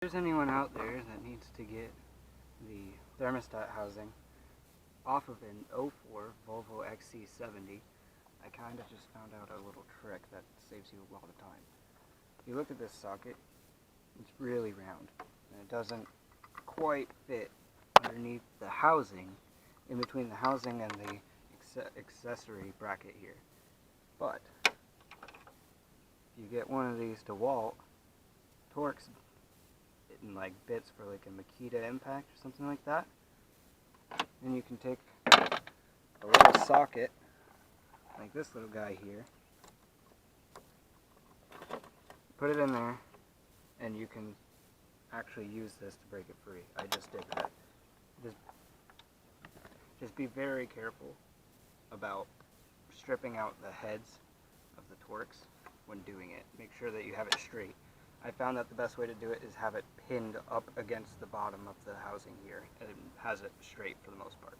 If there's anyone out there that needs to get the thermostat housing off of an 04 Volvo XC70, I kind of just found out a little trick that saves you a lot of time. If you look at this socket, it's really round, and it doesn't quite fit underneath the housing, in between the housing and the accessory bracket here. But if you get one of these DeWalt Torx in like bits for like a Makita Impact or something like that, then you can take a little socket like this little guy here, put it in there, and you can actually use this to break it free. I just did that. Just be very careful about stripping out the heads of the Torx when doing it. Make sure that you have it straight. I found that the best way to do it is have it pinned up against the bottom of the housing here, and it has it straight for the most part.